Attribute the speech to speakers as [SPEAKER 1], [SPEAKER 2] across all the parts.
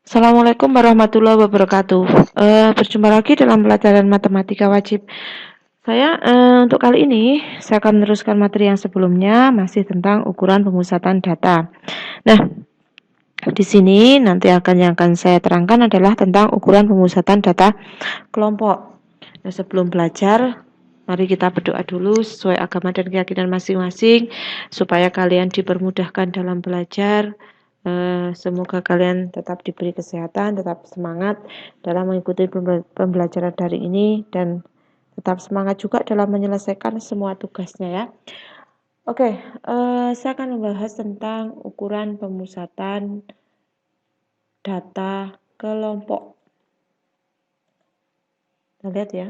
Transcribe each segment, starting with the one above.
[SPEAKER 1] Assalamualaikum warahmatullahi wabarakatuh. Berjumpa lagi dalam pelajaran matematika wajib. Untuk kali ini saya akan meneruskan materi yang sebelumnya masih tentang ukuran pemusatan data. Nah, di sini nanti yang akan saya terangkan adalah tentang ukuran pemusatan data kelompok. Nah, sebelum belajar, mari kita berdoa dulu sesuai agama dan keyakinan masing-masing supaya kalian dipermudahkan dalam belajar. Semoga kalian tetap diberi kesehatan, tetap semangat dalam mengikuti pembelajaran dari ini dan tetap semangat juga dalam menyelesaikan semua tugasnya ya. Oke, saya akan membahas tentang ukuran pemusatan data kelompok. Kita lihat ya.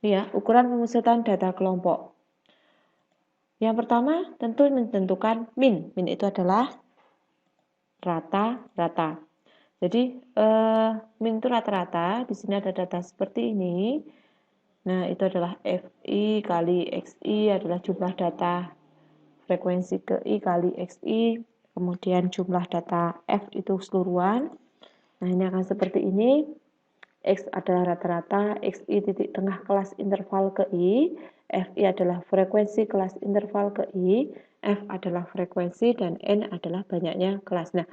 [SPEAKER 1] Iya, ukuran pemusatan data kelompok. Yang pertama tentu menentukan min. Min itu adalah rata-rata. Jadi min itu rata-rata. Di sini ada data seperti ini. Nah, itu adalah FI kali XI adalah jumlah data frekuensi ke I kali XI. Kemudian jumlah data F itu keseluruhan. Nah, ini akan seperti ini. X adalah rata-rata, XI titik tengah kelas interval ke I, FI adalah frekuensi kelas interval ke I, F adalah frekuensi, dan N adalah banyaknya kelas. Nah,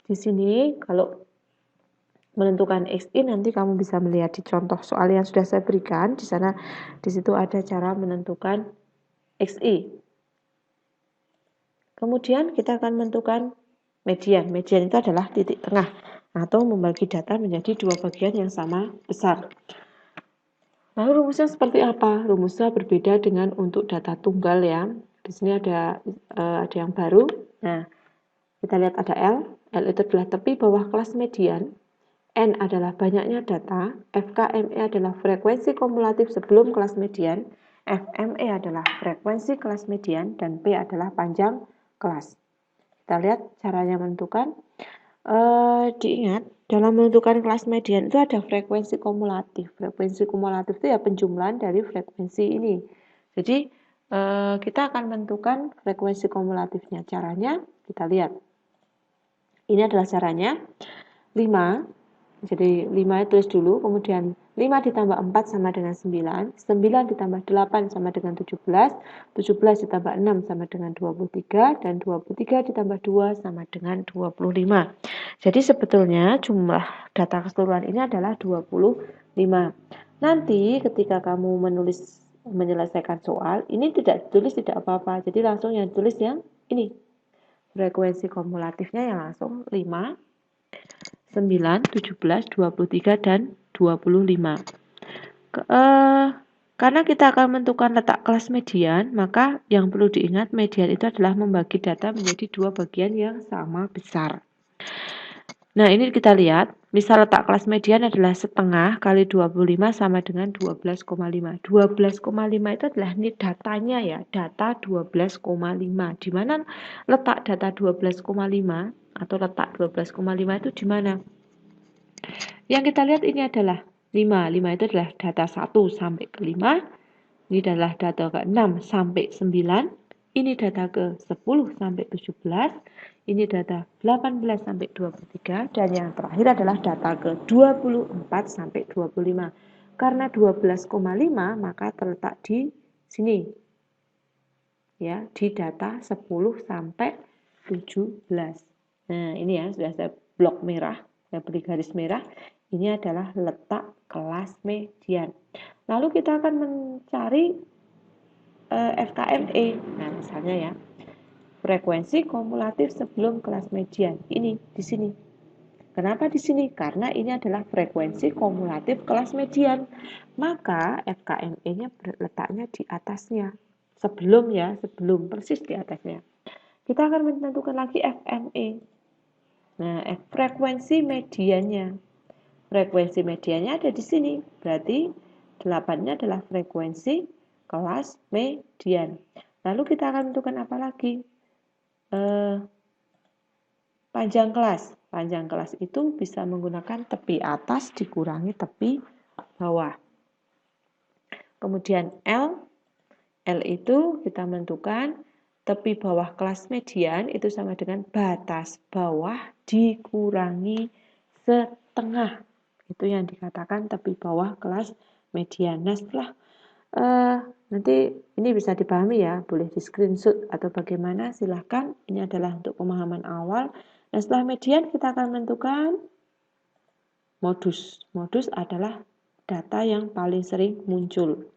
[SPEAKER 1] di sini kalau menentukan XI nanti kamu bisa melihat di contoh soal yang sudah saya berikan. Di sana, di situ ada cara menentukan XI. Kemudian kita akan menentukan median. Median itu adalah titik tengah atau membagi data menjadi dua bagian yang sama besar. Lalu rumusnya seperti apa? Rumusnya berbeda dengan untuk data tunggal ya. Di sini ada yang baru. Nah, kita lihat ada L. L itu adalah tepi bawah kelas median. N adalah banyaknya data. FKME adalah frekuensi kumulatif sebelum kelas median. FME adalah frekuensi kelas median. Dan P adalah panjang kelas. Kita lihat caranya menentukan. Diingat, dalam menentukan kelas median itu ada frekuensi kumulatif. Frekuensi kumulatif itu ya penjumlahan dari frekuensi ini. Jadi, kita akan menentukan frekuensi kumulatifnya. Caranya, kita lihat. Ini adalah caranya. 5. Jadi 5 tulis dulu, kemudian 5 ditambah 4 sama dengan 9, 9 ditambah 8 sama dengan 17, 17 ditambah 6 sama dengan 23, dan 23 ditambah 2 sama dengan 25. Jadi sebetulnya jumlah data keseluruhan ini adalah 25. Nanti ketika kamu menyelesaikan soal, ini tidak ditulis tidak apa-apa, jadi langsung yang ditulis yang ini. Frekuensi kumulatifnya yang langsung 5, 9, 17, 23, dan 25. Karena kita akan menentukan letak kelas median, maka yang perlu diingat median itu adalah membagi data menjadi dua bagian yang sama besar. Nah, ini kita lihat, misal letak kelas median adalah setengah kali 25 sama dengan 12,5. 12,5 itu adalah ini datanya ya, data 12,5. Di mana letak data 12,5 atau letak 12,5 itu di mana? Yang kita lihat ini adalah 5. 5 itu adalah data 1 sampai ke 5. Ini adalah data ke 6 sampai 9. Ini data ke 10 sampai 17. Ini data 18 sampai 23. Dan yang terakhir adalah data ke 24 sampai 25. Karena 12,5 maka terletak di sini. Ya, di data 10 sampai 17. Nah, ini ya sudah saya blok merah, saya beri garis merah. Ini adalah letak kelas median. Lalu kita akan mencari FKME. Nah, misalnya ya, frekuensi kumulatif sebelum kelas median. Ini di sini. Kenapa di sini? Karena ini adalah frekuensi kumulatif kelas median. Maka FKME-nya letaknya di atasnya. Sebelum persis di atasnya. Kita akan menentukan lagi FME. Nah, frekuensi mediannya. Frekuensi mediannya ada di sini. Berarti 8-nya adalah frekuensi kelas median. Lalu kita akan menentukan apa lagi? Panjang kelas. Panjang kelas itu bisa menggunakan tepi atas dikurangi tepi bawah. Kemudian L itu kita menentukan tepi bawah kelas median itu sama dengan batas bawah dikurangi setengah. Itu yang dikatakan tepi bawah kelas median. Nah, setelah nanti ini bisa dipahami ya, boleh di screenshot atau bagaimana silahkan. Ini adalah untuk pemahaman awal. Nah, setelah median kita akan menentukan modus. Modus adalah data yang paling sering muncul.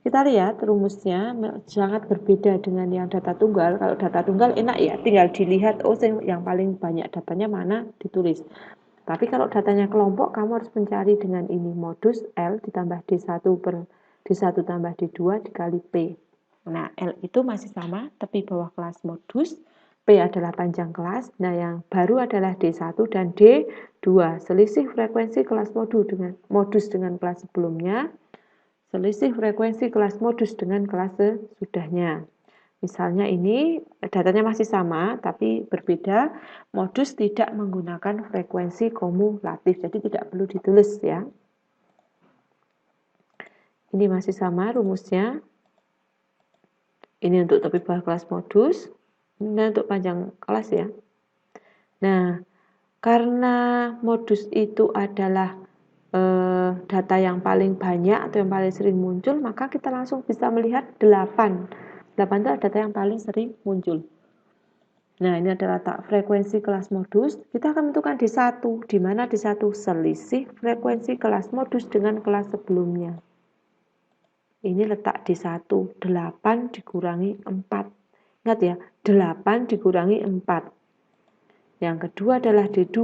[SPEAKER 1] Kita lihat rumusnya sangat berbeda dengan yang data tunggal. Kalau data tunggal enak ya, tinggal dilihat, oh yang paling banyak datanya mana, ditulis. Tapi kalau datanya kelompok, kamu harus mencari dengan ini, modus L ditambah D1 per D1 tambah D2 dikali P. Nah, L itu masih sama, tapi bawah kelas modus, P adalah panjang kelas. Nah, yang baru adalah D1 dan D2. Selisih frekuensi kelas modus dengan kelas sebelumnya, selisih frekuensi kelas modus dengan kelas sesudahnya. Misalnya ini datanya masih sama tapi berbeda, modus tidak menggunakan frekuensi kumulatif, jadi tidak perlu ditulis ya. Ini masih sama rumusnya. Ini untuk tepi bawah kelas modus, ini untuk panjang kelas ya. Nah, karena modus itu adalah data yang paling banyak atau yang paling sering muncul, maka kita langsung bisa melihat 8. 8 itu adalah data yang paling sering muncul. Nah, ini adalah letak frekuensi kelas modus. Kita akan menentukan D1, di mana D1 selisih frekuensi kelas modus dengan kelas sebelumnya. Ini letak D1, 8 dikurangi 4. Ingat ya, 8 dikurangi 4. Yang kedua adalah D2,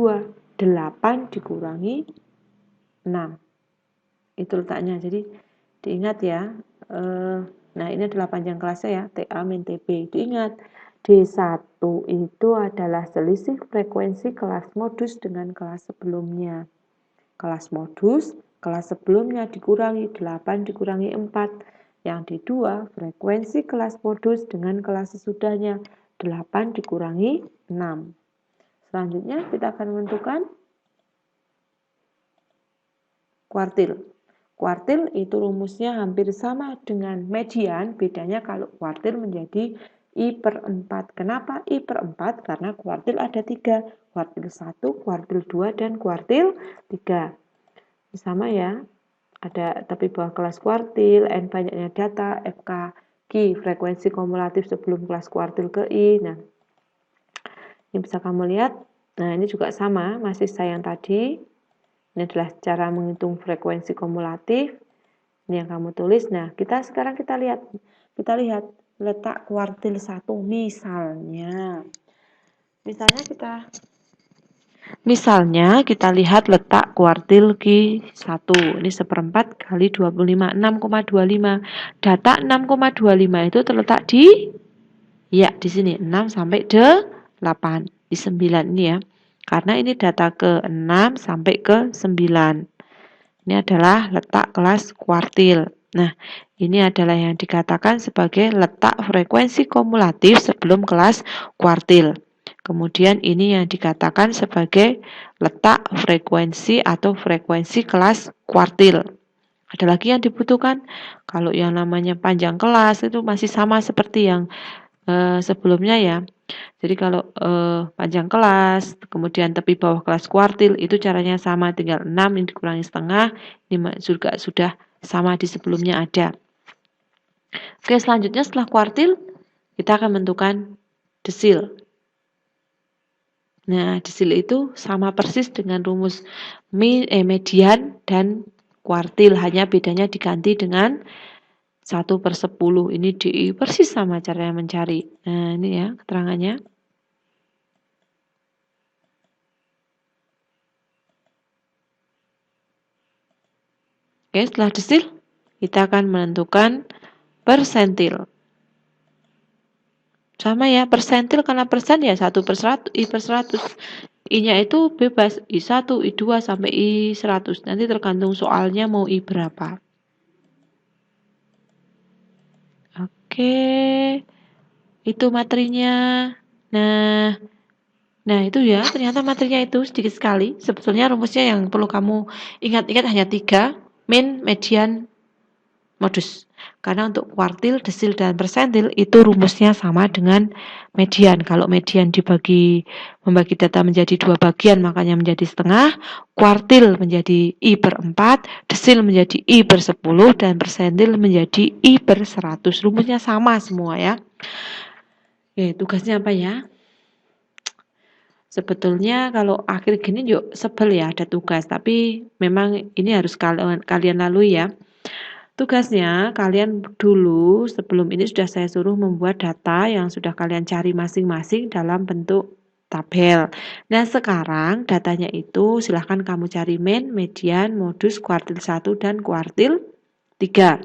[SPEAKER 1] 8 dikurangi 6. Itu letaknya, jadi diingat ya. Nah, ini adalah panjang kelasnya ya, TA min TB. Diingat, D1 itu adalah selisih frekuensi kelas modus dengan kelas sebelumnya. Kelas modus, kelas sebelumnya dikurangi 8 dikurangi 4. Yang D2, frekuensi kelas modus dengan kelas sesudahnya, 8 dikurangi 6. Selanjutnya kita akan menentukan kuartil. Kuartil itu rumusnya hampir sama dengan median, bedanya kalau kuartil menjadi I/4. Kenapa I/4? Karena kuartil ada 3, kuartil 1, kuartil 2, dan kuartil 3. Sama ya, ada tapi bawah kelas kuartil, N banyaknya data, FK Q, frekuensi kumulatif sebelum kelas kuartil ke I. Nah, ini bisa kamu lihat. Nah, ini juga sama, masih sayang tadi. Ini adalah cara menghitung frekuensi kumulatif. Ini yang kamu tulis. Nah, sekarang kita lihat letak kuartil 1 misalnya. Misalnya kita lihat letak kuartil Q1. Ini 1/4 kali 25, 6,25. Data 6,25 itu terletak di sini 6 sampai 8 di 9 ini ya. Karena ini data ke 6 sampai ke 9. Ini adalah letak kelas kuartil. Nah, ini adalah yang dikatakan sebagai letak frekuensi kumulatif sebelum kelas kuartil. Kemudian ini yang dikatakan sebagai letak frekuensi atau frekuensi kelas kuartil. Ada lagi yang dibutuhkan? Kalau yang namanya panjang kelas itu masih sama seperti yang sebelumnya ya. Jadi kalau panjang kelas, kemudian tepi bawah kelas kuartil, itu caranya sama, tinggal 6 ini dikurangi setengah, ini juga sudah sama di sebelumnya ada. Oke, selanjutnya setelah kuartil, kita akan menentukan desil. Nah, desil itu sama persis dengan rumus median dan kuartil, hanya bedanya diganti dengan 1/10. Ini DI persis sama caranya mencari. Nah, ini ya keterangannya. Oke, setelah desil, kita akan menentukan persentil. Sama ya, persentil karena persen ya 1/100, I/100. I-nya itu bebas, I1, I2, sampai I100. Nanti tergantung soalnya mau I berapa. Oke, itu materinya. Nah itu ya, ternyata materinya itu sedikit sekali. Sebetulnya rumusnya yang perlu kamu ingat-ingat hanya 3, min, median, modus. Karena untuk kuartil, desil, dan persentil itu rumusnya sama dengan median. Kalau median membagi data menjadi 2 bagian, makanya menjadi setengah. Kuartil menjadi I/4, desil menjadi I/10, dan persentil menjadi I/100. Rumusnya sama semua ya. Oke, tugasnya apa ya? Sebetulnya kalau akhir gini yuk sebel ya ada tugas, tapi memang ini harus kalian lalui ya. Tugasnya kalian dulu sebelum ini sudah saya suruh membuat data yang sudah kalian cari masing-masing dalam bentuk tabel. Nah sekarang datanya itu silahkan kamu cari min, median, modus, kuartil 1 dan kuartil 3.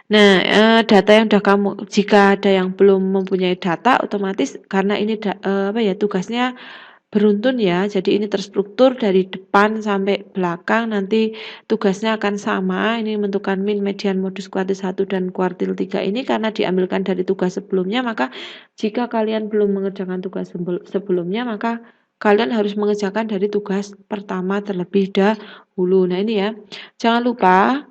[SPEAKER 1] Nah, data yang jika ada yang belum mempunyai data, otomatis karena ini tugasnya beruntun ya, jadi ini terstruktur dari depan sampai belakang, nanti tugasnya akan sama, ini menentukan min, median, modus, kuartil 1 dan kuartil 3 ini karena diambilkan dari tugas sebelumnya, maka jika kalian belum mengerjakan tugas sebelumnya, maka kalian harus mengerjakan dari tugas pertama terlebih dahulu. Nah ini ya, jangan lupa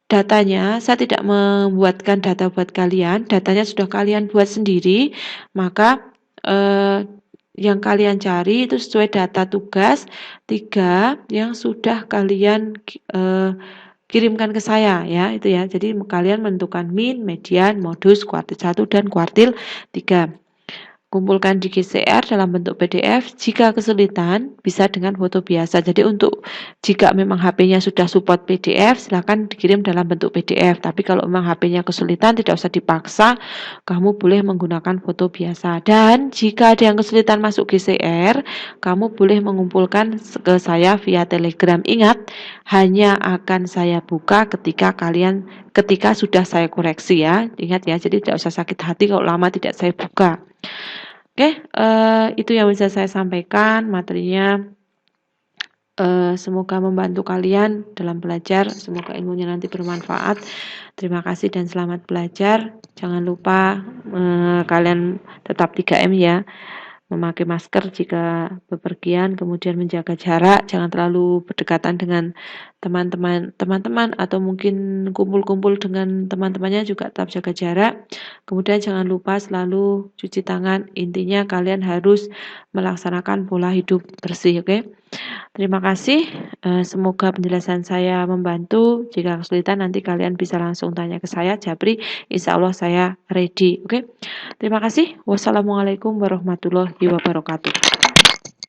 [SPEAKER 1] datanya, saya tidak membuatkan data buat kalian, datanya sudah kalian buat sendiri, maka yang kalian cari itu sesuai data tugas 3 yang sudah kalian kirimkan ke saya ya, itu ya. Jadi kalian menentukan min, median, modus, kuartil 1 dan kuartil 3. Kumpulkan di GCR dalam bentuk PDF. Jika kesulitan, bisa dengan foto biasa. Jadi jika memang HP-nya sudah support PDF, silakan dikirim dalam bentuk PDF. Tapi kalau memang HP-nya kesulitan, tidak usah dipaksa. Kamu boleh menggunakan foto biasa. Dan jika ada yang kesulitan masuk GCR, kamu boleh mengumpulkan ke saya via Telegram. Ingat, hanya akan saya buka ketika sudah saya koreksi ya. Ingat ya, jadi tidak usah sakit hati kalau lama tidak saya buka. Oke, itu yang bisa saya sampaikan materinya. Semoga membantu kalian dalam belajar. Semoga ilmunya nanti bermanfaat. Terima kasih dan selamat belajar. Jangan lupa kalian tetap 3M ya. Memakai masker jika bepergian, kemudian menjaga jarak, jangan terlalu berdekatan dengan teman-teman atau mungkin kumpul-kumpul dengan teman-temannya juga tetap jaga jarak. Kemudian jangan lupa selalu cuci tangan. Intinya kalian harus melaksanakan pola hidup bersih, oke? Terima kasih. Semoga penjelasan saya membantu. Jika kesulitan nanti kalian bisa langsung tanya ke saya, Japri. Insya Allah saya ready, oke? Terima kasih. Wassalamualaikum warahmatullahi wabarakatuh.